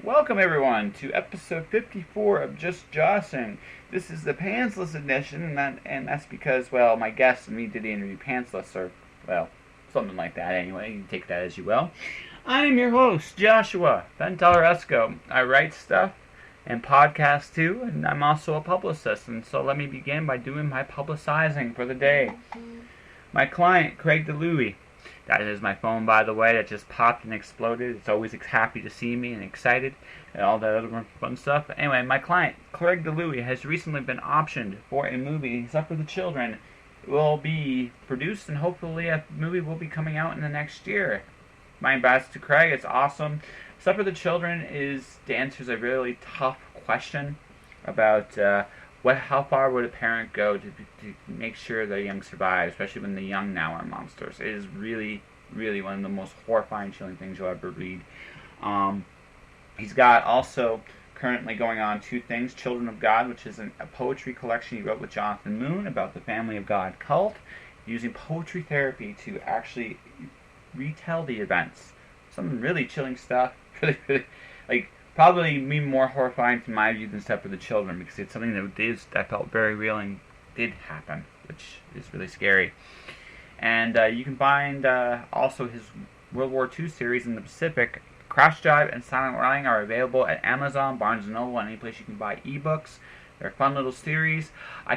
Welcome everyone to episode 54 of Just Jossing. This is the pantsless edition, and that's because, well, my guest and me did the interview pantsless, or, well, something like that anyway. You can take that as you will. I am your host, Joshua Ventaleresco. I write stuff and podcast too, and I'm also a publicist, and so let me begin by doing my publicizing for the day. My client, Craig DeLuey. That is my phone, by the way, that just popped and exploded. It's always happy to see me and excited and all that other fun stuff. Anyway, my client, Craig DeLuey, has recently been optioned for a movie, Supper of the Children. It will be produced, and hopefully a movie will be coming out in the next year. My advice to Craig, it's awesome. Supper of the Children answers a really tough question about how far would a parent go to make sure the young survive, especially when the young now are monsters. It is really, really one of the most horrifying, chilling things you'll ever read. He's got also currently going on two things. Children of God, which is a poetry collection he wrote with Jonathan Moon about the Family of God cult, using poetry therapy to actually retell the events. Some really chilling stuff. Really, really, probably me more horrifying to my view than Step for the Children, because it's something that felt very real and did happen, which is really scary. And you can find also his World War II series in the Pacific. Crash Dive and Silent Running are available at Amazon, Barnes & Noble, and any place you can buy ebooks. They're a fun little series. I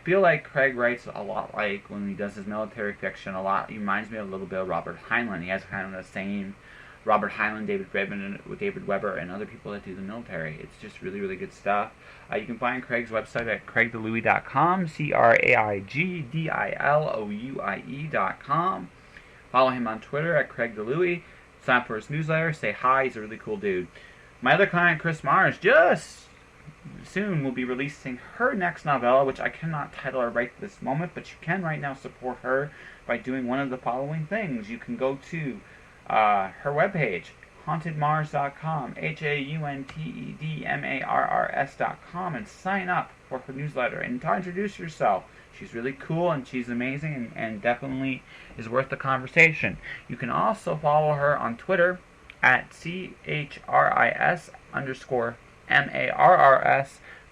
feel like Craig writes a lot like when he does his military fiction. He reminds me a little bit of Robert Heinlein. He has kind of the same Robert Heinlein, David Weber, and other people that do the military. It's just really, really good stuff. You can find Craig's website at craigdeluie.com, CraigDelouie.com. Follow him on Twitter at Craig DeLuey. Sign up for his newsletter. Say hi. He's a really cool dude. My other client, Chris Mars, just soon will be releasing her next novella, which I cannot title or write at this moment, but you can right now support her by doing one of the following things. You can go to her webpage, hauntedmars.com, HAUNTEDMARRS.com, and sign up for her newsletter and introduce yourself. She's really cool and she's amazing and definitely is worth the conversation. You can also follow her on Twitter at CHRIS_MARRS,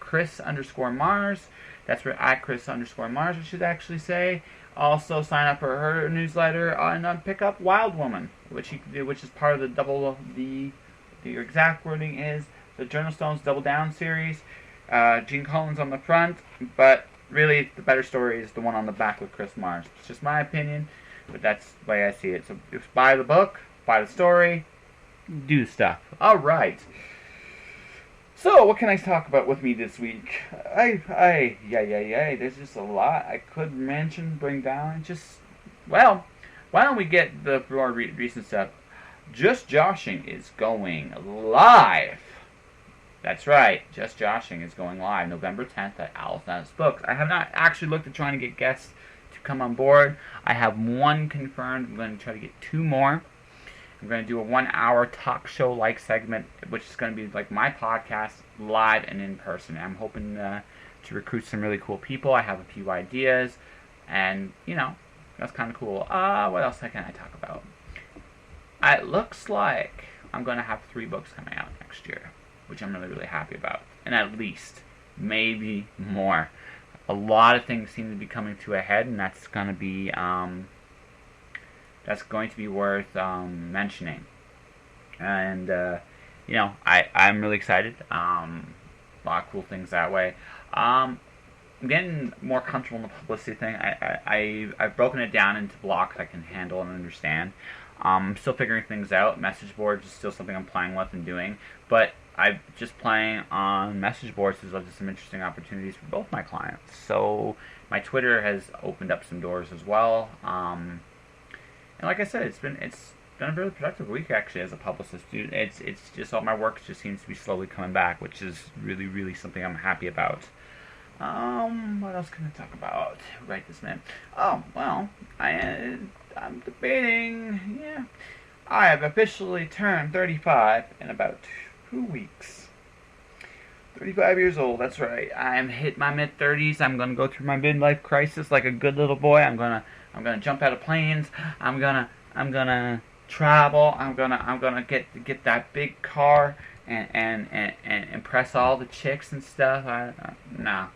Chris_Mars. That's where at Chris_Mars I should actually say. Also sign up for her newsletter and pick up Wild Woman, which is part of the exact wording is the Journal Stones Double Down series. Gene Colan's on the front, but really the better story is the one on the back with Chris Mars. It's just my opinion, but that's the way I see it. So just buy the book, buy the story, do stuff. All right. So, what can I talk about with me this week? There's just a lot I could mention, bring down. Why don't we get the more recent stuff? Just Joshing is going live. That's right, Just Joshing is going live November 10th at Owl's Nest Books. I have not actually looked at trying to get guests to come on board. I have one confirmed. I'm going to try to get two more. I'm going to do a 1-hour talk show-like segment, which is going to be like my podcast, live and in person. I'm hoping to recruit some really cool people. I have a few ideas, and, that's kind of cool. What else can I talk about? It looks like I'm going to have 3 books coming out next year, which I'm really, really happy about. And at least, maybe more. A lot of things seem to be coming to a head, and that's going to be worth mentioning. And, I'm really excited. A lot of cool things that way. I'm getting more comfortable in the publicity thing. I've broken it down into blocks I can handle and understand. I'm still figuring things out. Message boards is still something I'm playing with and doing. But I'm just playing on message boards has led to some interesting opportunities for both my clients. So my Twitter has opened up some doors as well. And like I said, it's been a really productive week actually as a publicist. It's just all my work just seems to be slowly coming back, which is really, really something I'm happy about. What else can I talk about right this minute? Oh, well, I'm debating. Yeah, I have officially turned 35 in about 2 weeks. 35 years old, that's right. I'm hit my mid-30s. I'm gonna go through my midlife crisis like a good little boy. I'm gonna jump out of planes. I'm gonna travel. I'm gonna get that big car and impress all the chicks and stuff. No.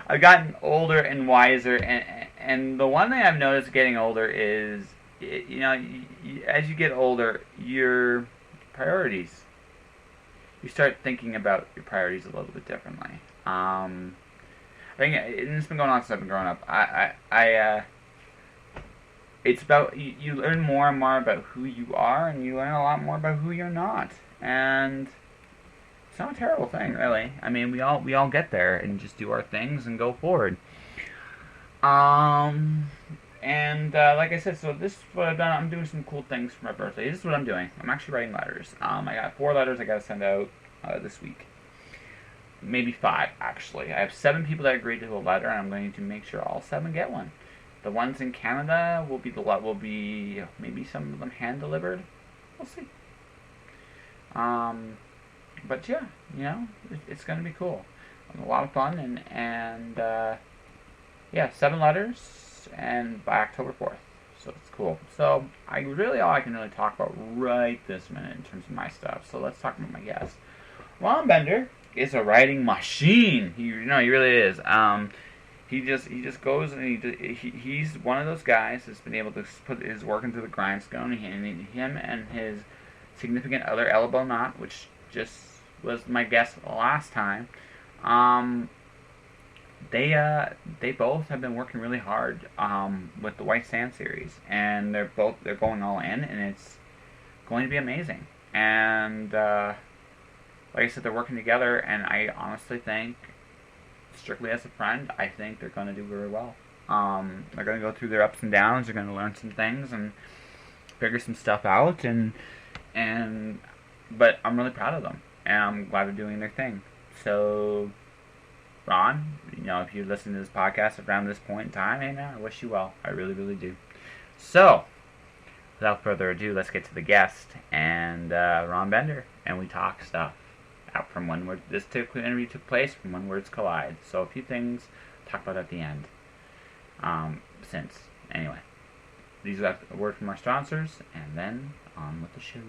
I've gotten older and wiser, and the one thing I've noticed getting older is, as you get older, your priorities. You start thinking about your priorities a little bit differently. I think it's been going on since I've been growing up. It's about you learn more and more about who you are, and you learn a lot more about who you're not, and it's not a terrible thing, really. I mean, we all get there and just do our things and go forward. Like I said, so this is what I've done. I'm doing some cool things for my birthday. This is what I'm doing. I'm actually writing letters. I got 4 letters I got to send out this week. Maybe 5, actually. I have 7 people that agreed to a letter, and I'm going to make sure all 7 get one. The ones in Canada will be maybe some of them hand delivered. We'll see. But yeah, it's going to be cool. A lot of fun, and 7 letters, and by October 4th. So it's cool. So all I can really talk about right this minute in terms of my stuff. So let's talk about my guest. Ron Bender is a writing machine. He really is. He just goes and he's one of those guys that's been able to put his work into the grindstone. Him and his significant other, Elbow Knot, which just was my guest last time. They both have been working really hard with the White Sand series, and they're going all in, and it's going to be amazing. And like I said, they're working together, and I honestly think, strictly as a friend, I think they're going to do very well. They're going to go through their ups and downs. They're going to learn some things and figure some stuff out, but I'm really proud of them, and I'm glad they're doing their thing. So, Ron, if you're listening to this podcast around this point in time, hey man, I wish you well. I really, really do. So, without further ado, let's get to the guest, and Ron Bender, and we talk stuff out from when this interview took place, from when words collide. So a few things to talk about at the end. Anyway, these are a word from our sponsors, and then on with the show.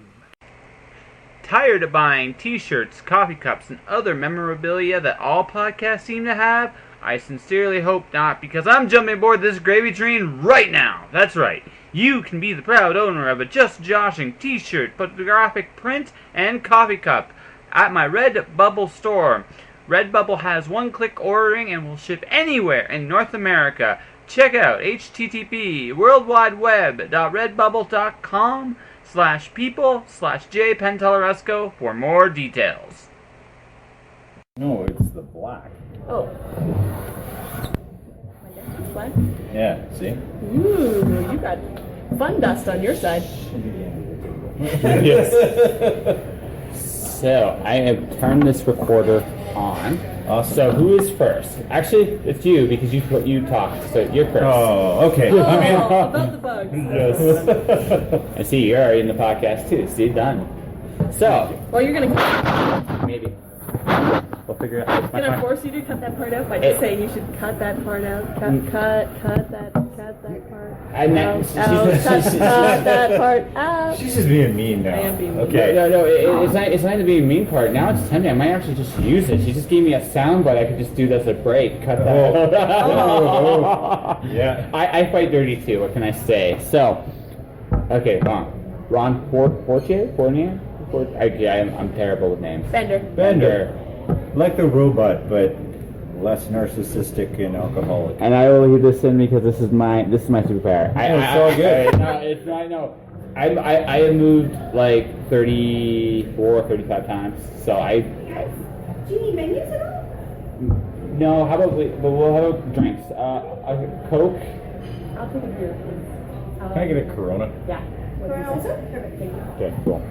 Tired of buying t-shirts, coffee cups, and other memorabilia that all podcasts seem to have? I sincerely hope not, because I'm jumping aboard this gravy train right now. That's right. You can be the proud owner of a Just Joshing t-shirt, photographic print, and coffee cup at my Redbubble store. Redbubble has one-click ordering and will ship anywhere in North America. Check out http://worldwideweb.redbubble.com/people/jpenteloresco for more details. No, it's the black. Oh. I guess it's black. Yeah, see? Ooh, you got fun dust on your side. Yes. So, I have turned this recorder on. Awesome. So, who is first? Actually, it's you, because you talked, so you're first. Oh, okay. Oh, about the bugs. Yes. I see, you're already in the podcast, too. See, done. So. Well, you're going to Maybe. We'll figure it out. I'm going to force you to cut that part out by just saying you should cut that part out. Cut that part cut that part out. She's just being mean now. I am being mean. Okay. No, it's not the being mean part. Now it's tempting. I might actually just use it. She just gave me a sound bite. I could just do this as a break. Cut that. Oh. Yeah. I fight dirty too. What can I say? So, okay, Ron Fournier? I'm terrible with names. Bender. Like the robot, but less narcissistic and alcoholic. And I will leave this in because this is my superpower. It's all good. It's not. No. I have moved like 34, 35 times. So Do you need menus at all? No. How about we'll have drinks. A Coke. I'll take a beer, please. Can I get a Corona? Yeah. Corona also? Perfect, thank you. Okay, cool.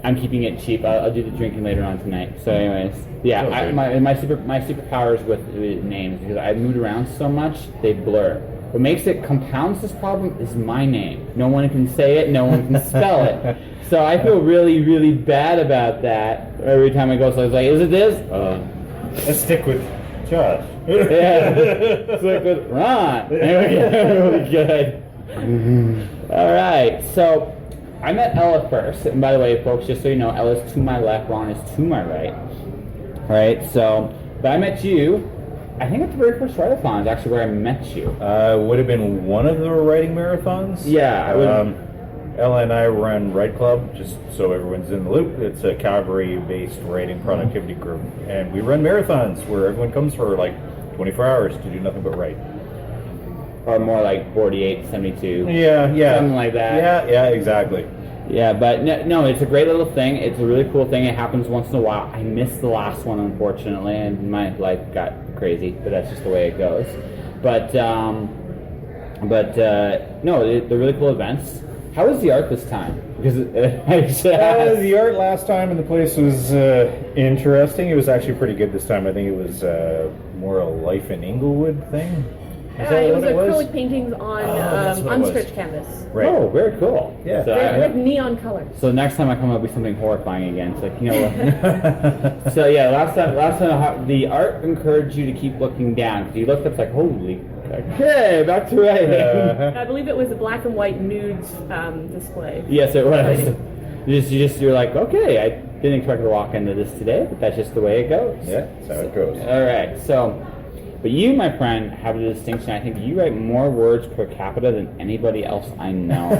I'm keeping it cheap. I'll do the drinking later on tonight. So, anyways, yeah, Okay. my superpowers with names, because I've moved around so much, they blur. What compounds this problem is my name. No one can say it. No one can spell it. So I feel really, really bad about that every time I go. So I was like, is it this? Let's stick with Josh. Yeah. It's like with Ron. There we go. Really good. All right, so I met Ella first, and by the way, folks, just so you know, Ella's to my left, Ron is to my right. All right, so, but I met you, I think at the very first write-a-thon is actually where I met you. Would have been one of the writing marathons. Yeah. Ella and I run Write Club, just so everyone's in the loop. It's a Calgary-based writing productivity group, and we run marathons where everyone comes for like 24 hours to do nothing but write. Or more like 48, 72. Yeah. Something like that. Yeah, exactly. Yeah, but no, it's a great little thing. It's a really cool thing. It happens once in a while. I missed the last one, unfortunately, and my life got crazy, but that's just the way it goes. But no, they're really cool events. How was the art this time? Because the art last time in the place was interesting. It was actually pretty good this time. I think it was more a Life in Inglewood thing. Is that It what was it was? acrylic paintings on that's what it was. unstretched canvas. Right. Oh, very cool. Yeah. So, With neon colors. so next time I come, it'll be something horrifying again. It's like, you know what? So yeah, last time the art encouraged you to keep looking down because you looked up, it's like, holy. Okay, back to writing. I believe it was a black and white nudes display. Yes, it was. You're like, okay, I didn't expect to walk into this today, but that's just the way it goes. Yeah, that's how it goes. All right, so, but you, my friend, have a distinction. I think you write more words per capita than anybody else I know.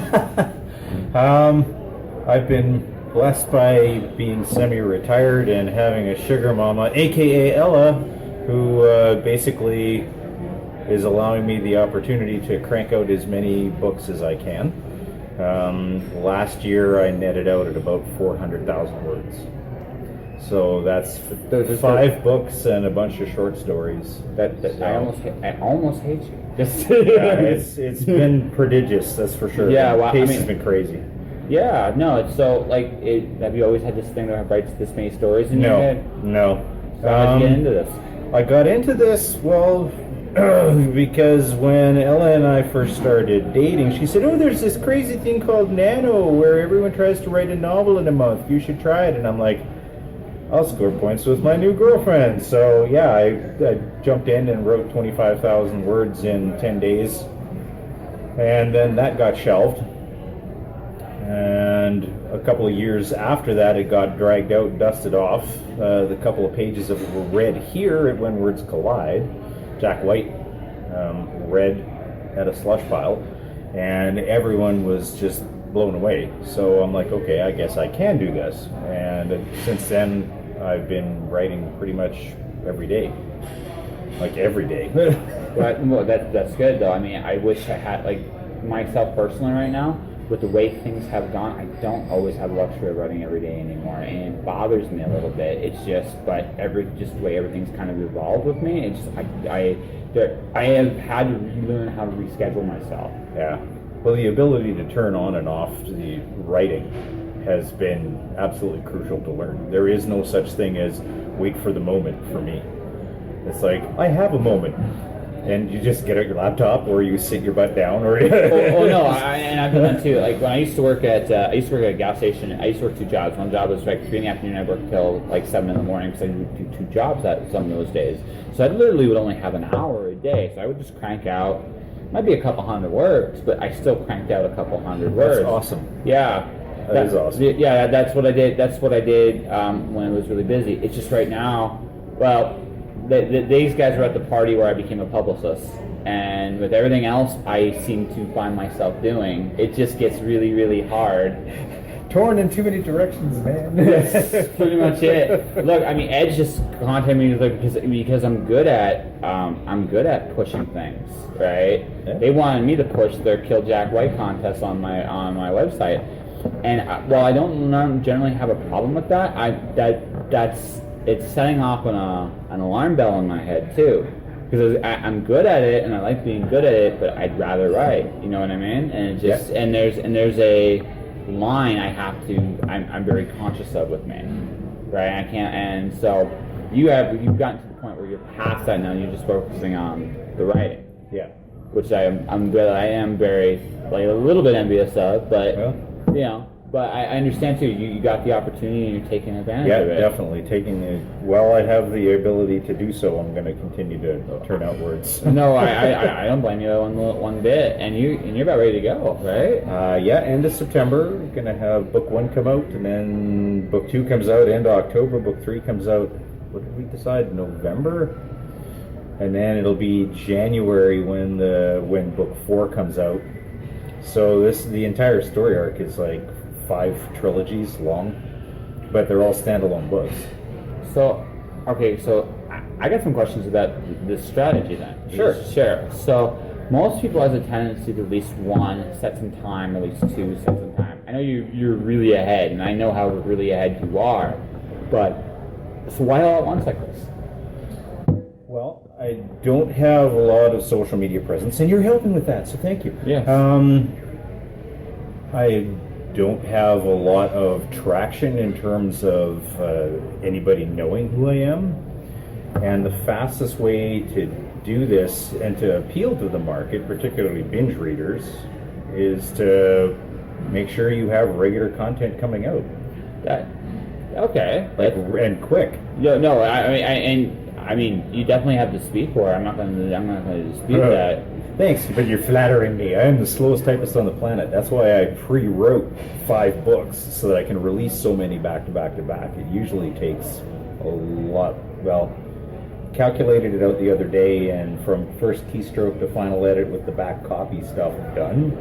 I've been blessed by being semi-retired and having a sugar mama, aka Ella, who basically is allowing me the opportunity to crank out as many books as I can. Last year I netted out at about 400,000 words. So that's 5 books and a bunch of short stories. I almost hate you. It's been prodigious, that's for sure. Yeah, The well, pace has been crazy. Yeah, no, it's so, like, have you always had this thing that writes this many stories in your head? No. So how'd you get into this? I got into this, well, because when Ella and I first started dating, she said, oh, there's this crazy thing called Nano where everyone tries to write a novel in a month. You should try it. And I'm like, I'll score points with my new girlfriend. So, yeah, I jumped in and wrote 25,000 words in 10 days. And then that got shelved. And a couple of years after that, it got dragged out, dusted off. The couple of pages of it were read here at When Words Collide. Jack White read at a slush pile, and everyone was just blown away. So I'm like, okay, I guess I can do this. And since then, I've been writing pretty much every day. Like every day. Well, that's good, though. I mean, I wish I had, like, myself personally right now, with the way things have gone, I don't always have the luxury of writing every day anymore, and it bothers me a little bit. It's just, but just the way everything's kind of evolved with me, it's just, I have had to relearn how to reschedule myself. Yeah. Well, the ability to turn on and off the writing has been absolutely crucial to learn. There is no such thing as wait for the moment for me. It's like, I have a moment. And you just get out your laptop, or you sit your butt down, or. No, and I've done that too. Like when I used to work at a gas station. I used to work 2 jobs. One job was like 3 in the afternoon. I worked till like 7 in the morning because I would do 2 jobs at some of those days. So I literally would only have an hour a day. So I would just crank out. Might be a couple hundred words, but I still cranked out a couple hundred words. That's awesome. Yeah. That is awesome. Yeah, that's what I did. That's what I did when it was really busy. It's just right now. Well. These guys were at the party where I became a publicist, and with everything else I seem to find myself doing, it just gets really, really hard. Torn in too many directions, man. That's pretty much it. Look, I mean, Edge just contacted me because I'm good at pushing things, right? Yeah. They wanted me to push their Kill Jack White contest on my website, and while I don't generally have a problem with that, it's setting off an alarm bell in my head too, because I'm good at it and I like being good at it, but I'd rather write. You know what I mean? And it just and there's a line I'm very conscious of with me, right? I can't, and so you've gotten to the point where you're past that now. You're just focusing on the writing. Yeah. Which I am very, like, a little bit envious of, but you know. But I understand too. You got the opportunity and you're taking advantage Yeah, of it. definitely taking it. While I have the ability to do so, I'm going to continue to turn out words. No, I don't blame you one bit. And you're about ready to go, right? Yeah, end of September, going to have book 1 come out, and then book 2 comes out end of October. Book 3 comes out. What did we decide? November, and then it'll be January when book 4 comes out. So the entire story arc is like 5 trilogies long, but they're all standalone books. So, okay, so I got some questions about the strategy then. Sure. So, most people has a tendency to at least 1, set some time, at least 2, set some time. I know you're really ahead, and I know how really ahead you are, but, so why all at once like this? Well, I don't have a lot of social media presence, and you're helping with that, so thank you. Yes. I don't have a lot of traction in terms of anybody knowing who I am, and the fastest way to do this and to appeal to the market, particularly binge readers, is to make sure you have regular content coming out. Okay. And quick. No. I mean, you definitely have to speak for it. I'm not going to dispute that. Thanks, but you're flattering me. I am the slowest typist on the planet. That's why I pre-wrote 5 books so that I can release so many back to back to back. It usually takes a lot. Well, calculated it out the other day, and from first keystroke to final edit with the back copy stuff done,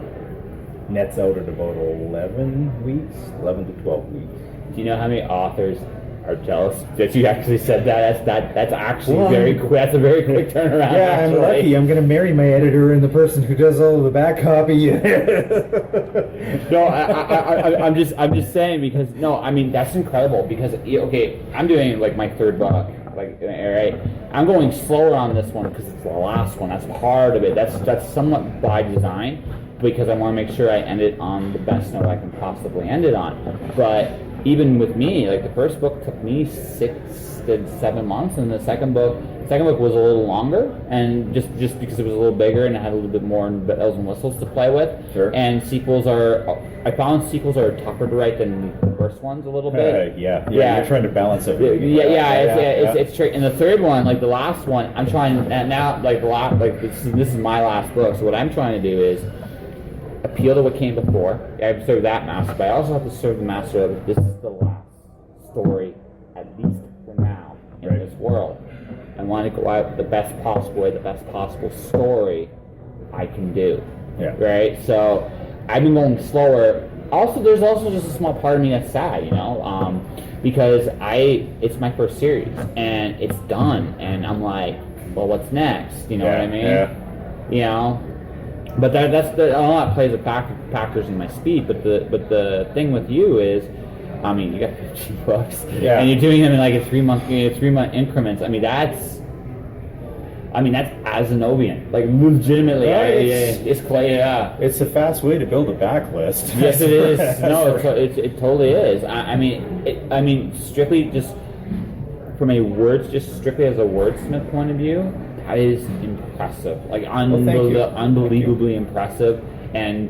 nets out at about 11 to 12 weeks. Do you know how many authors are jealous that you actually said that? That's actually very quick. That's a very quick turnaround. Yeah, actually. I'm lucky. I'm going to marry my editor and the person who does all of the back copy. No, I'm just saying because no, I mean that's incredible because okay, I'm doing like my 3rd book, like all right, I'm going slower on this one because it's the last one. That's part of it. That's somewhat by design because I want to make sure I end it on the best note I can possibly end it on, but. Even with me, like the first book took me 6 to 7 months, and the second book was a little longer, and just because it was a little bigger and it had a little bit more bells and whistles to play with. Sure. And I found sequels are tougher to write than the first ones a little bit. Yeah. You're trying to balance everything. It's tricky. And the third one, like the last one, I'm trying and now like this is my last book. So what I'm trying to do is appeal to what came before. I have to serve that master, but I also have to serve the master of this is the last story, at least for now, in this world. I want to go out the best possible way, the best possible story I can do. Yeah. Right? So I've been going slower. Also, there's also just a small part of me that's sad, because it's my first series and it's done, and I'm like, well, what's next? You know what I mean? Yeah. But that's a lot plays a factors in my speed. But the thing with you is, I mean, you got 15 books, and you're doing them in like a 3 month increments. I mean, that's Azanovian, like legitimately. It's clay. Yeah, it's a fast way to build a backlist. Yes, it is. No, it totally is. I mean, strictly just from strictly as a wordsmith point of view. That is impressive, like unbelievably impressive. And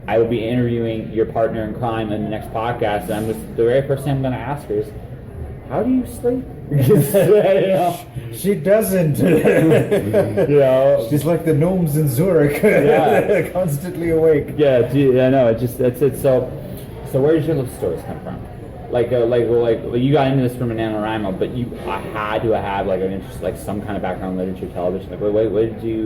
I will be interviewing your partner in crime in the next podcast. And the very first thing I'm going to ask her is, "How do you sleep?" She doesn't. She's like the gnomes in Zurich, constantly awake. Yeah, I know. That's it. So where did your love stories come from? Like you got into this from an NaNoWriMo, but I had to have like an interest, like some kind of background in literature, television. Like, what did you?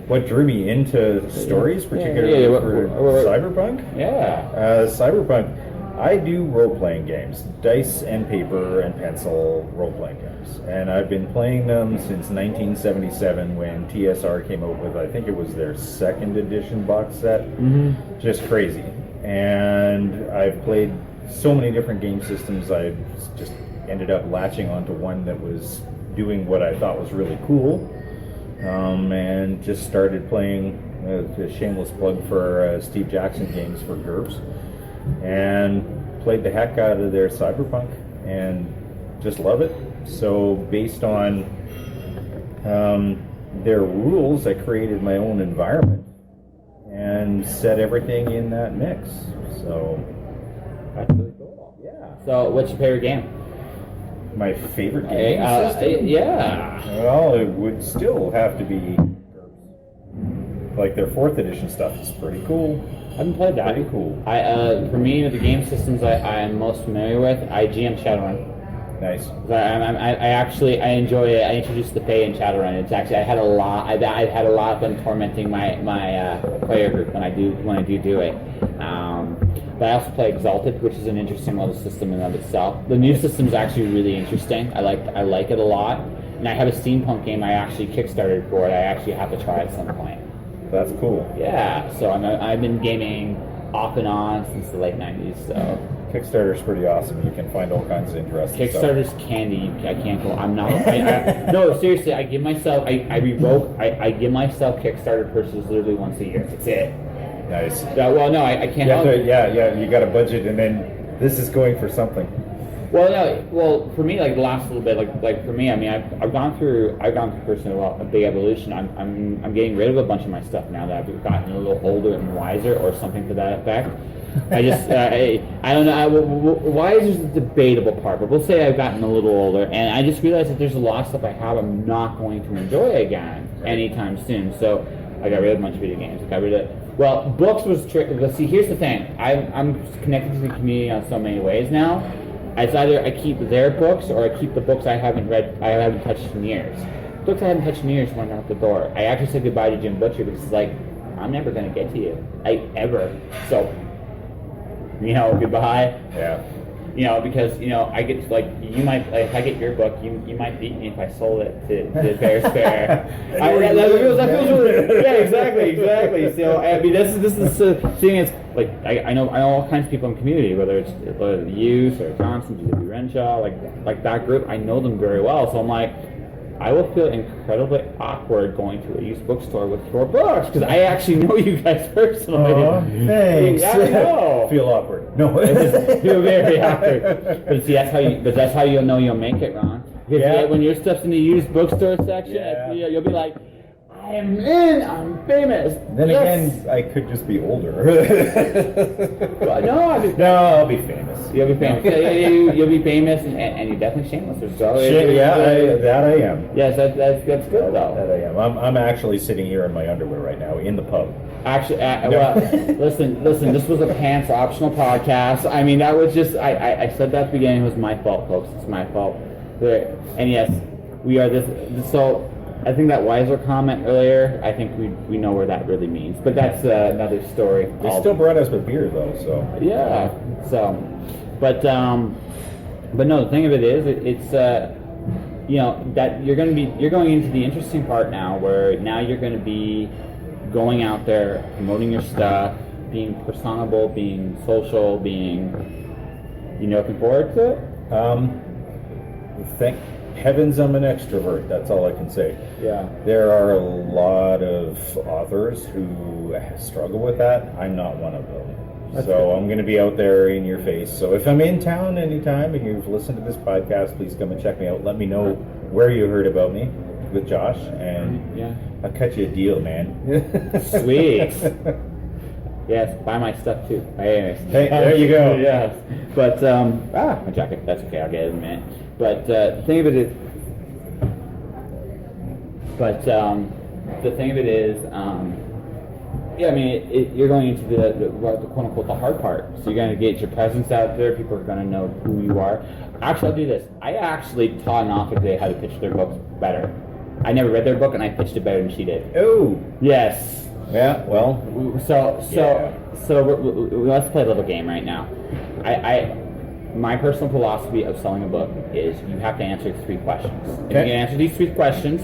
What drew me into stories, particularly for Cyberpunk? Yeah. Cyberpunk. I do role-playing games, dice and paper and pencil role-playing games, and I've been playing them since 1977 when TSR came out with, I think it was their 2nd edition box set. Mm-hmm. Just crazy. And I've played so many different game systems, I just ended up latching onto one that was doing what I thought was really cool, and just started playing, a shameless plug for Steve Jackson games for GURPS, and played the heck out of their Cyberpunk, and just love it. So based on their rules, I created my own environment, and and set everything in that mix. So That's really cool. yeah. So, what's your favorite game? My favorite game system? Yeah. Well, it would still have to be like their 4th edition stuff is pretty cool. I haven't played that. Pretty cool. For me, the game systems I'm most familiar with, I GM Shadowrun. Nice. I enjoy it. I introduced the Fae in Shadowrun. It's actually I've had a lot of fun tormenting my player group when I do it. But I also play Exalted, which is an interesting little system in and of itself. The new system is actually really interesting. I like it a lot. And I have a steampunk game I actually kickstarted for it. I actually have to try at some point. That's cool. Yeah. So I've been gaming off and on since the late '90s. So. Kickstarter's pretty awesome. You can find all kinds of interesting Kickstarter's stuff. candy. I can't go. I'm not. No, seriously. I give myself. I give myself Kickstarter purchases literally once a year. That's it. Nice. Well, no, I can't. You got a budget, and then this is going for something. Well, no. Well, for me, like the last little bit, like for me, I mean, I've gone through personally a big evolution. I'm getting rid of a bunch of my stuff now that I've gotten a little older and wiser, or something to that effect. I just, I don't know, wiser is the debatable part, but we'll say I've gotten a little older, and I just realized that there's a lot of stuff I have I'm not going to enjoy again anytime soon. So I got rid of a bunch of video games. Well, books was tricky. See, here's the thing. I'm connected to the community on so many ways now. It's either I keep their books or I keep the books I haven't touched in years. Books I haven't touched in years went out the door. I actually said goodbye to Jim Butcher because it's like, I'm never going to get to you. Ever. So, goodbye. Yeah. Because, I get, you might, if I get your book, you might beat me if I sold it to Bear's Fair. That feels really, yeah, exactly. So, I mean, this is the thing is, I know all kinds of people in the community, whether it's the youth or Johnson, GW Renshaw, like that group, I know them very well. So I'm like, I will feel incredibly awkward going to a used bookstore with your books because I actually know you guys personally. Oh, thanks. Yeah, I know. Feel awkward. No, feel very awkward. But see, that's how you'll know you'll make it, Ron. Because when your stuff's in the used bookstore section, you'll be like, I'm famous. Then again, I could just be older. I'll be famous. You'll be famous. You'll be famous, and you're definitely shameless. That I am. Yes, that's good though. That I am. I'm actually sitting here in my underwear right now in the pub. Actually, listen. This was a pants optional podcast. I mean, that was just. I said that at the beginning. It was my fault, folks. It's my fault. And yes, we are this. So. I think that wiser comment earlier, I think we know where that really means. But that's another story. They still brought us a beer though, so. Yeah. So, but no, the thing of it is, it's that you're going into the interesting part now, where now you're going to be going out there, promoting your stuff, being personable, being social, being, looking forward to it? Heavens, I'm an extrovert. That's all I can say. Yeah. There are a lot of authors who struggle with that. I'm not one of them. So I'm going to be out there in your face. So if I'm in town anytime and you've listened to this podcast, please come and check me out. Let me know where you heard about me with Josh, and I'll cut you a deal, man. Sweet. Yes, buy my stuff too. Anyways. Hey, there you go. Yes. But my jacket. That's okay. I'll get it in a minute. But the thing of it is, you're going into the quote unquote the hard part. So you're going to get your presence out there. People are going to know who you are. Actually, I'll do this. I actually taught an author today how to pitch their books better. I never read their book, and I pitched it better than she did. Oh, yes. Yeah. Well. So let's play a little game right now. My personal philosophy of selling a book is you have to answer 3 questions. If you can answer these 3 questions,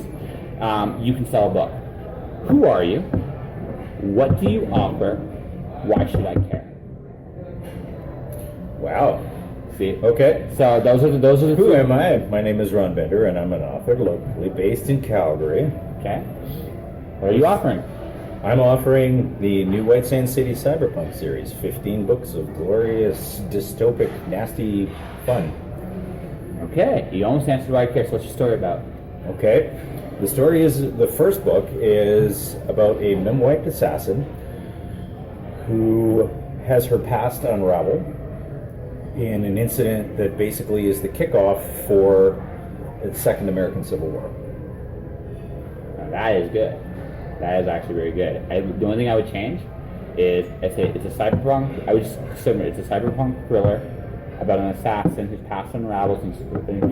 you can sell a book. Who are you? What do you offer? Why should I care? Wow. See? Okay. So those are the Who am I? My name is Ron Bender, and I'm an author locally based in Calgary. Okay. What are you offering? I'm offering the new White Sand City Cyberpunk series, 15 books of glorious, dystopic, nasty fun. Okay, you almost answered why I care. So what's your story about? Okay. The story is, the first book is about a mem-wiped assassin who has her past unravel in an incident that basically is the kickoff for the Second American Civil War. Now, that is good. That is actually very good. The only thing I would change is it's a cyberpunk. I would just assume it's a cyberpunk thriller about an assassin whose past unravels and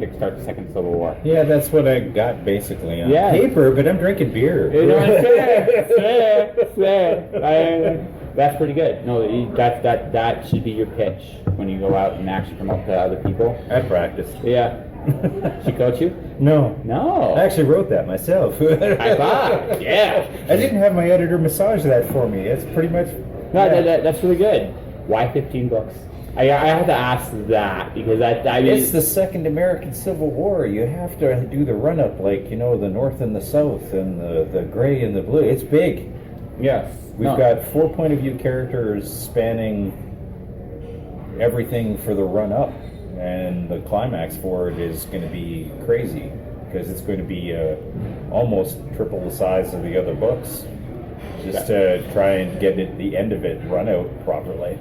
kickstarts the Second Civil War. Yeah, that's what I got basically on Yeah. paper, but I'm drinking beer. You know, fair. That's pretty good. No, that should be your pitch when you go out and actually promote to other people. I practiced. Yeah. She coach you? No. No. I actually wrote that myself. High five. Yeah. I didn't have my editor massage that for me. It's pretty much... No, yeah. that's really good. Why 15 books? I have to ask that because I mean, It's the Second American Civil War. You have to do the run-up, like, the North and the South and the gray and the blue. It's big. yes. We've got 4 point-of-view characters spanning everything for the run-up. And the climax for it is going to be crazy because it's going to be almost triple the size of the other books just to try and get the end of it run out properly.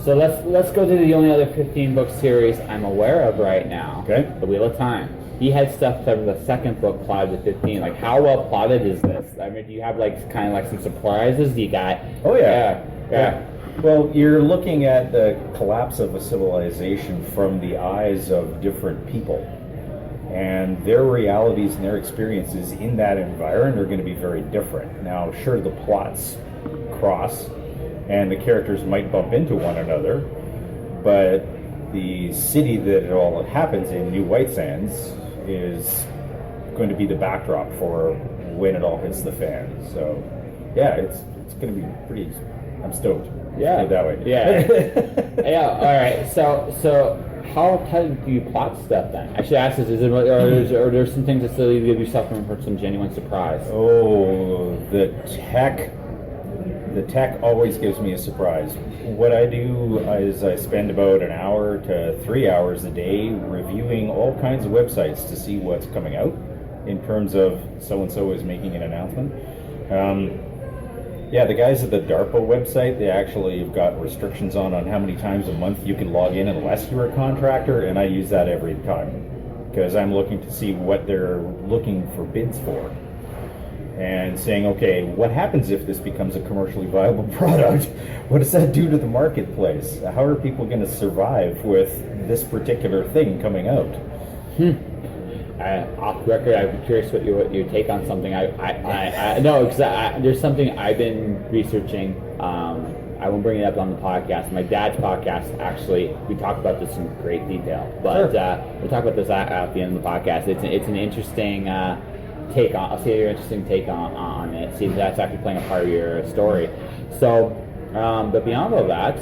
So let's go to the only other 15 book series I'm aware of right now. Okay. The Wheel of Time. He had stuff for the second book plotted to 15. Like, how well plotted is this? I mean, do you have kind of some surprises? Do you got? Oh yeah. Yeah. Well, you're looking at the collapse of a civilization from the eyes of different people. And their realities and their experiences in that environment are going to be very different. Now, sure, the plots cross, and the characters might bump into one another, but the city that it all happens in, New White Sands, is going to be the backdrop for when it all hits the fan. So, yeah, it's going to be pretty... I'm stoked. Yeah. Put it that way. Yeah. Yeah. All right. So how do you plot stuff then? I should ask this: are there some things that still give yourself room for some genuine surprise? Oh, the tech always gives me a surprise. What I do is I spend about an hour to 3 hours a day reviewing all kinds of websites to see what's coming out in terms of so-and-so is making an announcement. Yeah, the guys at the DARPA website, they actually have got restrictions on how many times a month you can log in unless you're a contractor, and I use that every time because I'm looking to see what they're looking for bids for and saying, okay, what happens if this becomes a commercially viable product? What does that do to the marketplace? How are people going to survive with this particular thing coming out? Off the record, I'd be curious what your take on something. No, because there's something I've been researching. I won't bring it up on the podcast. My dad's podcast, actually, we talk about this in great detail. But we'll talk about this at the end of the podcast. It's an interesting take on. I'll see your interesting take on it. See if that's actually playing a part of your story. So, but beyond all that,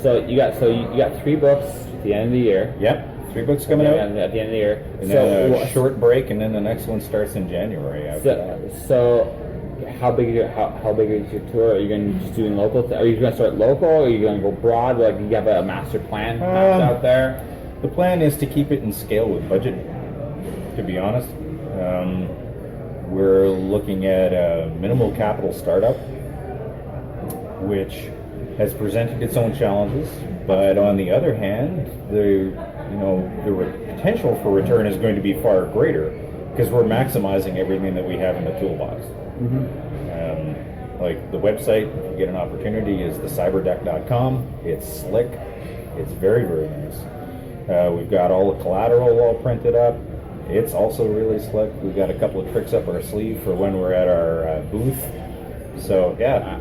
so you got 3 books at the end of the year. Yep. 3 books coming out at the end of the year. and then a short break, and then the next one starts in January. So how big is your tour? Are you going to just doing local? Are you going to start local? Or are you going to go broad? Like, you have a master plan mapped out there? The plan is to keep it in scale with budget. To be honest, we're looking at a minimal capital startup, which has presented its own challenges. But on the other hand, the potential for return is going to be far greater because we're maximizing everything that we have in the toolbox. Like the website, if you get an opportunity, is thecyberdeck.com. It's slick. It's very, very nice. We've got all the collateral all printed up. It's also really slick. We've got a couple of tricks up our sleeve for when we're at our booth. So, yeah.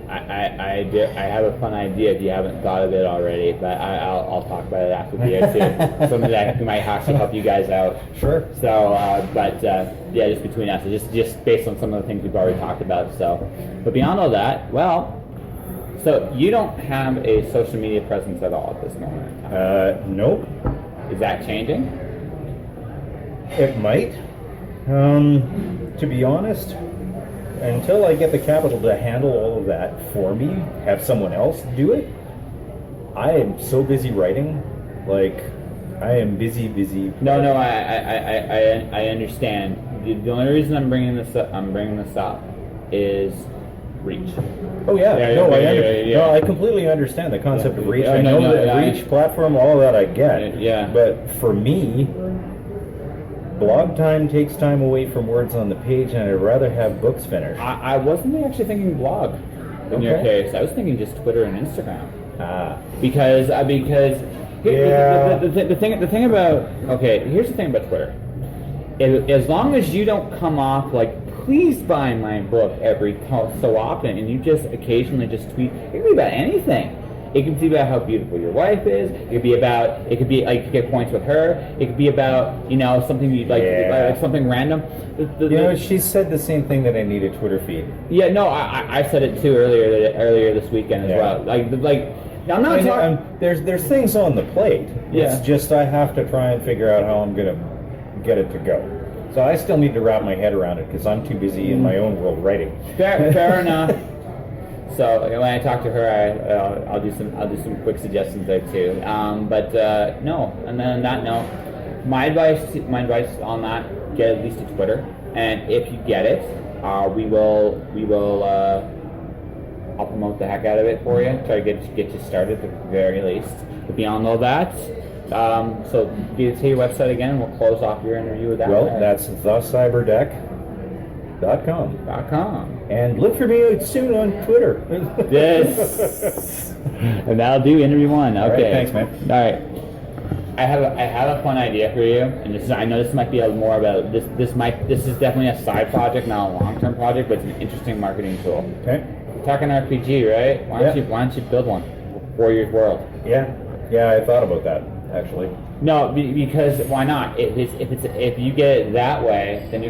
I have a fun idea if you haven't thought of it already, but I'll talk about it after the year too. Something that might actually help you guys out. Sure. So, yeah, just between us, just based on some of the things we've already talked about. So, but beyond all that, well, so you don't have a social media presence at all at this moment. Nope. Is that changing? It might. To be honest, until I get the capital to handle all of that for me, have someone else do it, I am so busy writing. Like, I am busy. No, I understand. The only reason I'm bringing this up is reach. Oh yeah, Yeah. no, I completely understand the concept of reach. Yeah, I know that I- reach, platform, all of that I get. Yeah. But for me, blog time takes time away from words on the page, and I'd rather have books finished. I wasn't actually thinking blog in your Okay. case. I was thinking just Twitter and Instagram. Ah, Because Yeah. the thing about here's the thing about Twitter. As long as you don't come off like, please buy my book every so often, and you just occasionally just tweet, it could be about anything. It could be about how beautiful your wife is. It could be like you get points with her. It could be about something you like something random. She said the same thing, that I need a Twitter feed. Yeah, no, I said it too earlier this weekend as well. Like I'm not talking. There's things on the plate. Yeah. It's just I have to try and figure out how I'm gonna get it to go. So I still need to wrap my head around it because I'm too busy in my own world writing. Fair enough. So when I talk to her, I'll do some quick suggestions there too. No, and then on that note, my advice on that: get at least a Twitter, and if you get it, we will I'll promote the heck out of it for you. Try to get you started at the very least. But beyond all that, so do you say your website again, and we'll close off your interview with that. Well, that's thecyberdeck.com. .com. And look for me soon on Twitter. Yes. And that'll do interview one. Okay. All right, thanks, man. All right. I have a fun idea for you, and I know this might be more about this. This is definitely a side project, not a long-term project, but it's an interesting marketing tool. Okay. We're talking RPG, right? Why don't you build one? Warrior's World. Yeah, I thought about that actually. No, because why not? If you get it that way, then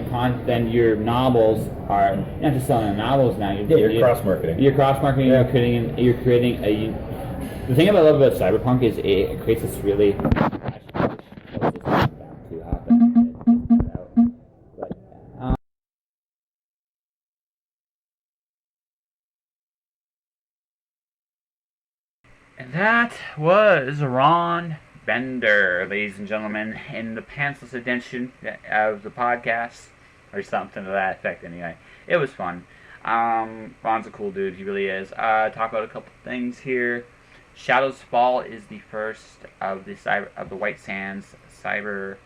your novels are not just selling novels now. You're cross-marketing. You're cross-marketing. Yeah. You're creating a. The thing I love about Cyberpunk is it creates this really. And that was Ron Bender, ladies and gentlemen, in the pantsless edition of the podcast, or something to that effect. Anyway, it was fun. Ron's a cool dude, he really is. Talk about a couple things here. Shadows Fall is the first of the White Sands cyberpunk.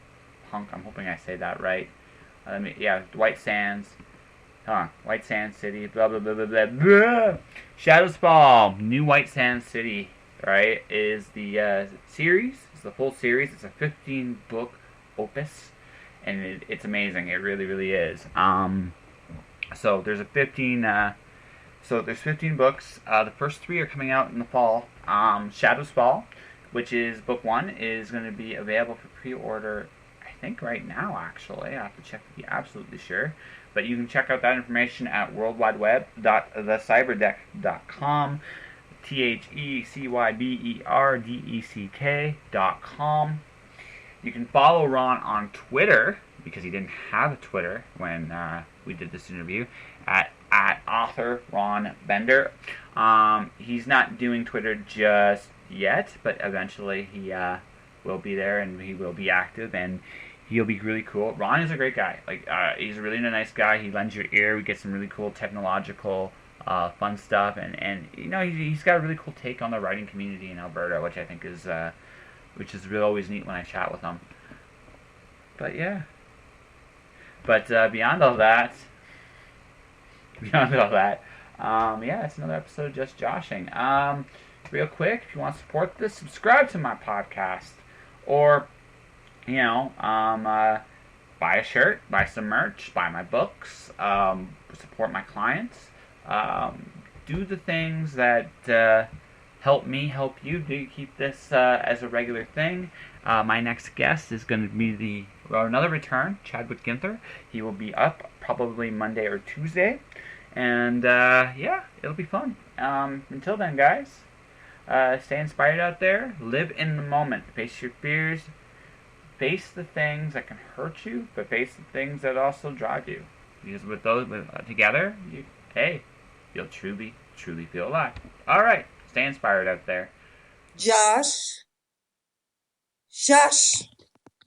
I'm hoping I say that right. White Sands. White Sands City. Blah blah blah blah blah. Blah. Shadows Fall, New White Sands City. Right, is the series. It's the full series. It's a 15-book opus, and it's amazing. It really, really is. So there's 15 books. The first 3 are coming out in the fall. Shadows Fall, which is book 1, is going to be available for pre-order, I think right now, actually. I have to check to be absolutely sure. But you can check out that information at worldwideweb.thecyberdeck.com. TheCyberdeck.com. You can follow Ron on Twitter, because he didn't have a Twitter when we did this interview, at author Ron Bender. He's not doing Twitter just yet, but eventually he will be there, and he will be active, and he'll be really cool. Ron is a great guy. He's a really nice guy. He lends your ear. We get some really cool technological fun stuff, and he's got a really cool take on the writing community in Alberta, which I think is really always neat when I chat with him. But yeah, beyond all that, it's another episode of Just Joshing. Real quick, if you want to support this, subscribe to my podcast, or buy a shirt, buy some merch, buy my books, support my clients. Do the things that help me help you to keep this as a regular thing. My next guest is going to be another return, Chadwick Ginther. He will be up probably Monday or Tuesday, and it'll be fun. Until then, guys, stay inspired out there. Live in the moment. Face your fears. Face the things that can hurt you, but face the things that also drive you. Because with those together, you'll truly, truly feel alive. All right, stay inspired out there. Josh.